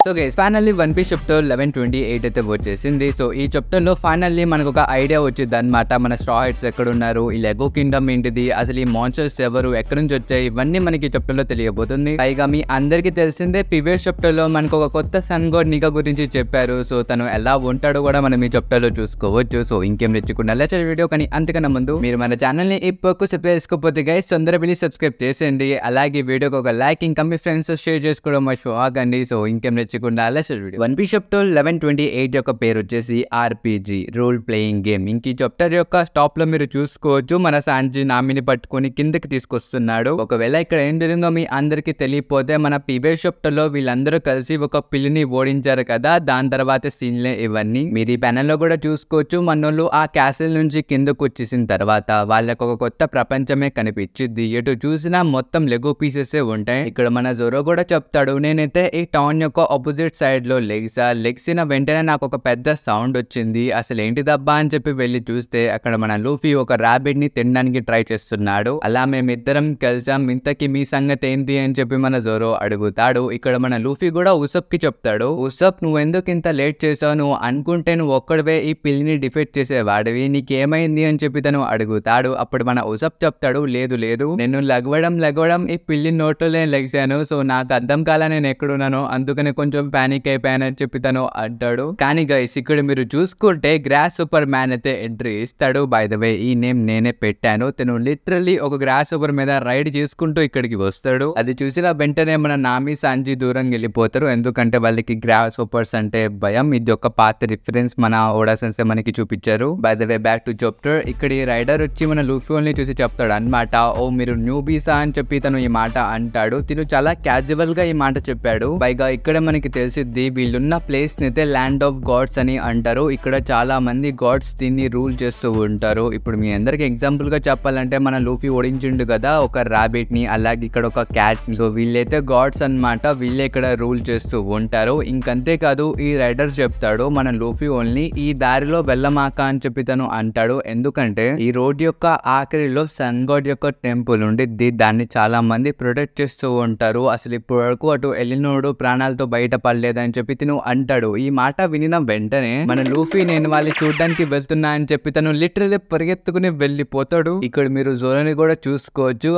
So guys finally One Piece chapter 1128 అయితే వచ్చేసింది. So ఈ చాప్టర్ లో ఫైనల్లీ మనకు ఒక ఐడియా వచ్చింది అనమాట. మన స్ట్రా హెడ్స్ ఎక్కడ ఉన్నారు, ఈ లెగో కింగ్డమ్ ఏంటిది, అసలు ఈ మాన్స్టర్స్ ఎవరు, ఎక్కడి నుంచి వచ్చాయి, ఇవన్నీ మనకి చాప్టర్ లో తెలియబోతుంది. పైగా మీ అందరికి తెలిసిందే ప్రీవియస్ చాప్టర్ లో మనకు ఒక కొత్త సన్ గోడ్ నిగా గురించి చెప్పారు. సో తను ఎలా ఉంటాడో కూడా మనం ఈ చాప్టర్ లో చూసుకోవచ్చు. సో ఇంకేం తెచ్చుకున్నా లెచర్ వీడియో. కానీ అంతకన్నా ముందు మీరు మన ఛానల్ ని ఇప్పుడు సబ్స్క్రైబ్ చేసుకోకపోతే గైస్ తొందరగా వెళ్ళి సబ్స్క్రైబ్ చేసేయండి. అలాగే వీడియోకి ఒక లైక్, ఇంకా మీ ఫ్రెండ్స్ షేర్ చేసుకోవడం మర్చిపోకండి. సో ఇంకేం తెచ్చుకున్నా లెచర్ వీడియో. వన్ పీస్ చాప్టర్ 1128 యొక్క పేరు వచ్చేసి ఆర్పిజి రోల్ ప్లేయింగ్ గేమ్. ఇంక ఈ చాప్టర్ యొక్క టాప్ లో మీరు చూసుకోవచ్చు, మన సాంజీ నామిని పట్టుకుని కిందకి తీసుకొస్తున్నాడు. ఒకవేళ ఇక్కడ ఏం జరిగిందో మీ అందరికి తెలియపోతే, మన ప్రీవియస్ చాప్టర్ లో వీళ్ళందరూ కలిసి ఒక పిల్లిని ఓడించారు కదా, దాని తర్వాత సీన్లే ఇవన్నీ. మీరు ఈ ప్యానెల్ లో కూడా చూసుకోవచ్చు. మనోళ్ళు ఆ క్యాసిల్ నుంచి కిందకు వచ్చేసిన తర్వాత వాళ్ళకు ఒక కొత్త ప్రపంచమే కనిపించింది. ఎటు చూసినా మొత్తం లెగో పీసెస్ ఉంటాయి. ఇక్కడ మన జోరో కూడా చెప్తాడు, నేనైతే ఈ టౌన్ యొక్క ఆపోజిట్ సైడ్ లో లెగ్సిన వెంటనే నాకు ఒక పెద్ద సౌండ్ వచ్చింది. అసలు ఏంటిదబ్బా అని చెప్పి వెళ్ళి చూస్తే అక్కడ మన లూఫీ ఒక ర్యాబిట్ ని తినడానికి ట్రై చేస్తున్నాడు. అలా మేమిద్దరం కలిసాం, ఇంతకీ మీ సంగతి ఏంటి అని చెప్పి మన జోరో అడుగుతాడు. ఇక్కడ మన లూఫీ కూడా ఉసప్ కి చెప్తాడు, ఉసప్ నువ్వెందుకు ఇంత లేట్ చేసావు, నువ్వు అనుకుంటే నువ్వు ఒక్కడివే ఈ పిల్లిని డిఫెక్ట్ చేసేవాడివి, నీకేమైంది అని చెప్పి తను అడుగుతాడు. అప్పుడు మన ఉసప్ చెప్తాడు, లేదు లేదు నేను లగవడం ఈ పిల్లి నోట్లోనే లెగిసాను. సో నాకు అర్థం కాలా నేను ఎక్కడున్నానో, అందుకని కొంచెం పానిక్ అయిపోయానని చెప్పి తను అంటాడు. కానీ గైస్ ఇక్కడ మీరు చూసుకుంటే గ్రాస్ సూపర్ మ్యాన్ అయితే ఎంట్రీ ఇస్తాడు. బై ద వే ఈ నేమ్ నేనే పెట్టాను. తను లిటరల్లీ ఒక గ్రాస్ సూపర్ మీద రైడ్ చేసుకుంటూ ఇక్కడికి వస్తాడు. అది చూసిన వెంటనే మన నామి సాంజీ దూరంగా వెళ్ళిపోతారు, ఎందుకంటే వాళ్ళకి గ్రాస్ సూపర్స్ అంటే భయం. ఇది ఒక పాత రిఫరెన్స్ మన ఓడా సెన్సే మనకి చూపించారు. By the way back to chapter. ఇక్కడ ఈ రైడర్ వచ్చి మన లూఫీ చూసి చెప్తాడు అనమాట, ఓ మీరు న్యూబీసా అని చెప్పి తను ఈ మాట అంటాడు. తిను చాలా క్యాజువల్ గా ఈ మాట చెప్పాడు. పైగా ఇక్కడ మనకి తెలిసిద్ది వీళ్ళున్న ప్లేస్ ని అయితే ల్యాండ్ ఆఫ్ గాడ్స్ అని అంటారు. ఇక్కడ చాలా మంది గాడ్స్ దీన్ని రూల్ చేస్తూ ఉంటారు. ఇప్పుడు మీ అందరికి ఎగ్జాంపుల్ గా చెప్పాలంటే మన లూఫీ ఓడించిండు కదా ఒక ర్యాబిట్ ని, అలాగే ఇక్కడ ఒక క్యాట్ ని. సో వీళ్ళైతే గాడ్స్ అన్నమాట, వీళ్ళే ఇక్కడ రూల్ చేస్తూ ఉంటారు. ఇంకంతేకాదు ఈ రైడర్ చెప్తాడు, మన లూఫీ ఓన్లీ ఈ దారిలో వెళ్ళమాక అని చెప్పి తను అంటాడు. ఎందుకంటే ఈ రోడ్ యొక్క ఆఖరిలో సన్ గాడ్ యొక్క టెంపుల్ ఉండిద్ది, దాన్ని చాలా మంది ప్రొటెక్ట్ చేస్తూ ఉంటారు. అసలు ఇప్పటి వరకు అటు ఎలినోడు ప్రాణాలతో బయట పడలేదని చెప్పి తను అంటాడు. ఈ మాట వినిన వెంటనే మన లూఫీ నేను వాళ్ళు చూడడానికి వెళ్తున్నా అని చెప్పి తను లిటరల్లీ పరిగెత్తుకుని వెళ్ళిపోతాడు. ఇక్కడ మీరు జోరోని కూడా చూసుకోవచ్చు,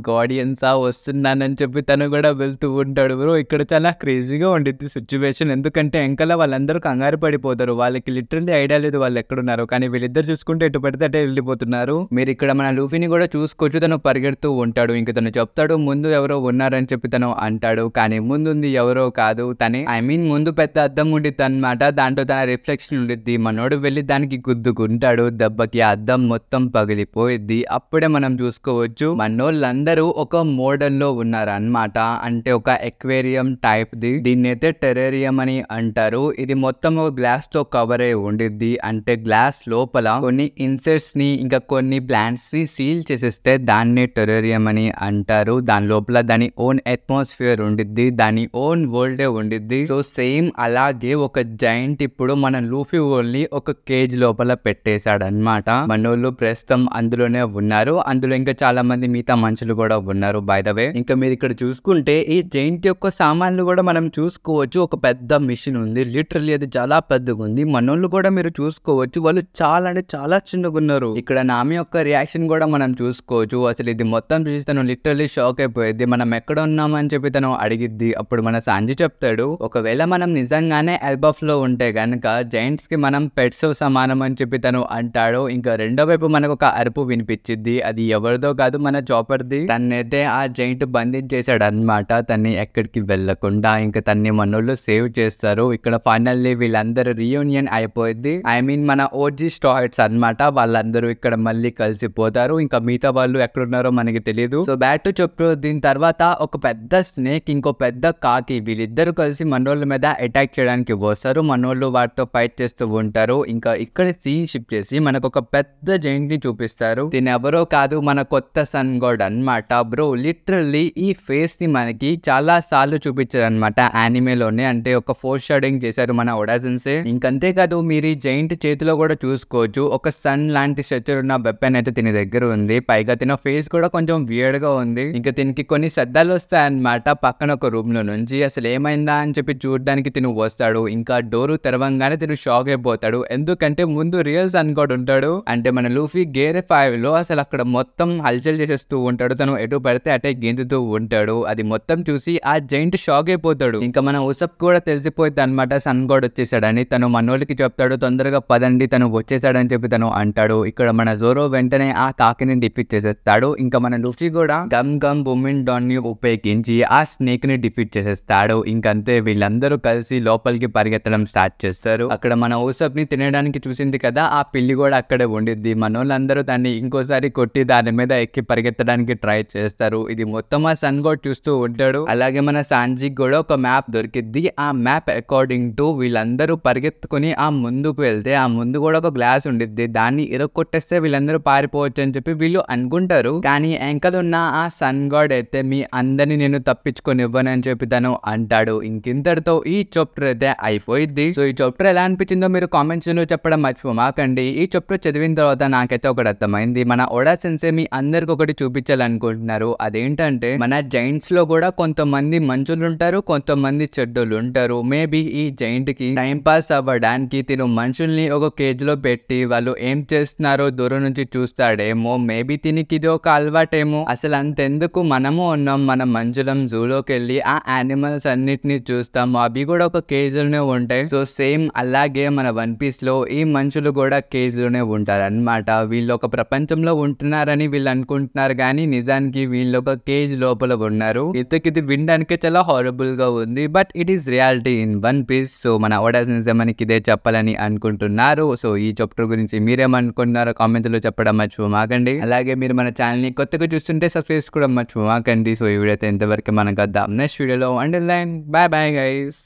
గార్డియన్సా వస్తున్నానని చెప్పి తను కూడా వెళ్తూ ఉంటాడు. బ్రో ఇక్కడ చాలా క్రేజీగా ఉండిద్ది సిచ్యువేషన్, ఎందుకంటే ఎంకల వాళ్ళందరూ కంగారు పడిపోతారు. వాళ్ళకి లిటరల్లీ ఐడియా లేదు వాళ్ళు ఎక్కడున్నారు, కానీ వీళ్ళిద్దరు చూసుకుంటే ఎటు పడితే అటే వెళ్ళిపోతున్నారు. మీరు ఇక్కడ మన లూఫీని కూడా చూసుకోవచ్చు, తను పరిగెడుతూ ఉంటాడు. ఇంకా తను చెప్తాడు ముందు ఎవరో ఉన్నారని చెప్పి తను అంటాడు, కానీ ముందుంది ఎవరో కాదు తనే. ఐ మీన్ ముందు పెద్ద అద్దం ఉండిద్ది అనమాట, దాంట్లో తన రిఫ్లెక్షన్ ఉండిద్ది. మనోడు వెళ్ళి దానికి గుద్దుకుంటాడు, దెబ్బకి ఆ అద్దం మొత్తం పగిలిపోయిద్ది. అప్పుడే మనం చూసుకోవచ్చు మనోళ్ళందరూ ఒక మోడల్ లో ఉన్నారు అనమాట, అంటే ఒక ఎక్వేరియం టైప్ ది. దీన్ని అయితే టెరేరియం అని అంటారు. ఇది మొత్తం ఒక గ్లాస్ తో కవర్ అయి ఉండిద్ది, అంటే గ్లాస్ లోపల కొన్ని ఇన్సెక్ట్స్ ని ఇంకా కొన్ని ప్లాంట్స్ ని సీల్ చేసేస్తే దాన్ని టెరేరియం అని అంటారు. దాని లోపల దాని ఓన్ అట్మాస్ఫియర్ ఉండిద్ది, దాని ఓన్ వరల్డ్ ఉండిద్ది. సో సేమ్ అలాగే ఒక జైంట్ ఇప్పుడు మన లూఫీ ఓన్లీ ఒక కేజ్ లోపల పెట్టేశాడు అనమాట. మనోళ్ళు ప్రస్తుతం అందులోనే ఉన్నారు. అందులో ఇంకా చాలా మంది మిగతా మనుషులు కూడా ఉన్నారు. బై ద వే ఇంకా మీరు ఇక్కడ చూసుకుంటే ఈ జైంట్ యొక్క సామాన్లు కూడా మనం చూసుకోవచ్చు. ఒక పెద్ద మిషన్ ఉంది, లిటరల్లీ అది చాలా పెద్దగా ఉంది. మనోళ్ళు కూడా మీరు చూసుకోవచ్చు, వాళ్ళు చాలా అంటే చాలా చిన్నగా ఉన్నారు. ఇక్కడ నామి యొక్క రియాక్షన్ కూడా మనం చూసుకోవచ్చు. అసలు ఇది మొత్తం చూసి తను లిటరల్లీ షాక్ అయిపోయింది. మనం ఎక్కడ ఉన్నామని చెప్పి తను అడిగిద్ది. అప్పుడు మన సాంజీ చెప్తాడు, ఒకవేళ మనం నిజంగానే ఎల్బఫ్ లో ఉంటే గనక జైంట్స్ కి మనం పెట్స్ సమానం అని చెప్పి తను అంటాడు. ఇంకా రెండో వైపు మనకు ఒక అరుపు వినిపించింది, అది ఎవరిదో కాదు మన చాపర్ది. తనైతే ఆ జైంట్ బంధించేశాడు అనమాట, తన్ని ఎక్కడికి వెళ్లకుండా. ఇంకా తన్ని మనోళ్ళు సేవ్ చేస్తారు. ఇక్కడ ఫైనల్లీ వీళ్ళందరూ రీయూనియన్ అయిపోయింది. ఐ మీన్ మన ఓజీ స్టాయిట్స్ అనమాట, వాళ్ళందరూ ఇక్కడ మళ్ళీ కలిసిపోతారు. ఇంకా మిగతా వాళ్ళు ఎక్కడున్నారో మనకి తెలియదు. సో బ్యాక్ టు చెప్పు. దీని తర్వాత ఒక పెద్ద స్నేక్, ఇంకో పెద్ద కాకి, వీళ్ళిద్దరు కలిసి మనోళ్ళ మీద అటాక్ చేయడానికి వస్తారు. మనోళ్ళు వాటితో ఫైట్ చేస్తూ ఉంటారు. ఇంకా ఇక్కడ సీన్ షిఫ్ట్ చేసి మనకు ఒక పెద్ద జైంట్ ని చూపిస్తారు. దీని ఎవరో కాదు మన కొత్త సన్ గాడ్ అన్నమాట. బ్రో లిటరల్లీ ఈ ఫేస్ ని మనకి చాలా సార్లు చూపించారు అనమాట యానిమేలోనే, అంటే ఒక ఫోర్ షాడోయింగ్ చేశారు మన ఓడా సెన్సే. ఇంకంతేకాదు మీరు ఈ జైంట్ చేతిలో కూడా చూసుకోవచ్చు, ఒక సన్ లాంటి స్ట్రక్చర్ ఉన్న వెపన్ అయితే దీని దగ్గర ఉంది. పైగా తిన ఫేస్ కూడా కొంచెం వియర్డ్ గా ఉంది. ఇంకా దీనికి కొన్ని శబ్దాలు వస్తాయన్నమాట పక్కన ఒక రూమ్ లో నుంచి. అసలు ఏమైందా ఏంట్రా అని చెప్పి చూడడానికి తిను వస్తాడు. ఇంకా డోరు తెరవంగానే తిను షాక్ అయిపోతాడు. ఎందుకంటే ముందు రియల్ సన్ గాడ్ ఉంటాడు. అంటే మన లూఫీ గేర్ 5 లో అసలు అక్కడ మొత్తం హల్చల్ చేసేస్తూ ఉంటాడు. తను ఎటు పడితే అటే గెంతుతూ ఉంటాడు. అది మొత్తం చూసి ఆ జైంట్ షాక్ అయిపోతాడు. ఇంకా మన ఉసప్ కూడా తెలిసిపోయింది అనమాట సన్ గాడ్ వచ్చేసాడని. తను మనోళ్ళకి చెప్తాడు, తొందరగా పదండి తను వచ్చేసాడని చెప్పి తను అంటాడు. ఇక్కడ మన జోరో వెంటనే ఆ కాకిని డిఫీట్ చేసేస్తాడు. ఇంకా మన లూఫీ కూడా గమ్ గమ్ బుమిన్ డాన్ ని ఉపయోగించి ఆ స్నేక్ ని డిఫీట్ చేసేస్తాడు. ఇంకంతే వీళ్ళందరూ కలిసి లోపలికి పరిగెత్తడం స్టార్ట్ చేస్తారు. అక్కడ మన ఉసప్ ని తినడానికి చూసింది కదా, ఆ పిల్లి కూడా అక్కడే ఉండిద్ది. మనోళ్ళందరూ దాన్ని ఇంకోసారి కొట్టి దాని మీద ఎక్కి పరిగెత్తడానికి ట్రై చేస్తారు. ఇది మొత్తం ఆ సన్ గాడ్ చూస్తూ ఉంటాడు. అలాగే మన సాంజీకి కూడా ఒక మ్యాప్ దొరికిద్ది. ఆ మ్యాప్ అకార్డింగ్ టు వీళ్ళందరూ పరిగెత్తుకుని ఆ ముందుకు వెళ్తే ఆ ముందు కూడా ఒక గ్లాస్ ఉండిద్ది. దాన్ని ఇరగొట్టేస్తే వీళ్ళందరూ పారిపోవచ్చు అని చెప్పి వీళ్ళు అనుకుంటారు. కానీ వెంకలు ఉన్న ఆ సన్ గాడ్ అయితే మీ అందరిని నేను తప్పించుకొని ఇవ్వనని చెప్పి తను అంటాడు. ఇంకింతటితో ఈ చాప్టర్ అయితే అయిపోయింది. సో ఈ చాప్టర్ ఎలా అనిపించిందో మీరు కామెంట్స్ లో చెప్పడం మర్చిపోమాకండి. ఈ చాప్టర్ చదివిన తర్వాత నాకైతే ఒకటి అర్థమైంది. మన ఓడా సెన్సే మీ అందరికి ఒకటి చూపించాలనుకుంటున్నారు. అదేంటంటే మన జైంట్స్ లో కూడా కొంతమంది మంచులు ఉంటారు, కొంతమంది చెడ్డోళ్ళు ఉంటారు. మేబీ ఈ జైంట్ కి టైం పాస్ అవ్వడానికి తిను మనుషుల్ని ఒక కేజ్ లో పెట్టి వాళ్ళు ఏం చేస్తున్నారో దూరం నుంచి చూస్తాడేమో. మేబీ తినికి ఇది ఒక అలవాటేమో. అసలు అంతెందుకు, మనము ఉన్నాం, మన మంజులం జూలోకి వెళ్ళి ఆ యానిమల్స్ అన్నిటిని చూస్తాము. అవి కూడా ఒక కేజ్ లోనే ఉంటాయి. సో సేమ్ అలాగే మన వన్ పీస్ లో ఈ మనుషులు కూడా కేజ్ లోనే ఉంటారు అనమాట. వీళ్ళు ఒక ప్రపంచంలో ఉంటున్నారని వీళ్ళు అనుకుంటున్నారు, కానీ నిజానికి వీళ్ళు ఒక కేజ్ లోపల ఉన్నారు. ఇది వినడానికి చాలా హారబుల్ గా ఉంది, but it is reality in One Piece. So మన ఓడా సెన్సే మనకి ఇదే చెప్పాలని అనుకుంటున్నారు. సో ఈ చాప్టర్ గురించి మీరేమనుకుంటున్నారో కామెంట్ లో చెప్పడం మర్చిపోమాకండి. అలాగే మీరు మన ఛానల్ ని కొత్తగా చూస్తుంటే సబ్స్క్రైబ్ కూడా మర్చిపోమాకండి. సో ఈ వీడియో అయితే ఇంతవరకు మనకు వద్దాం నెక్స్ట్ వీడియోలో. And by bye guys.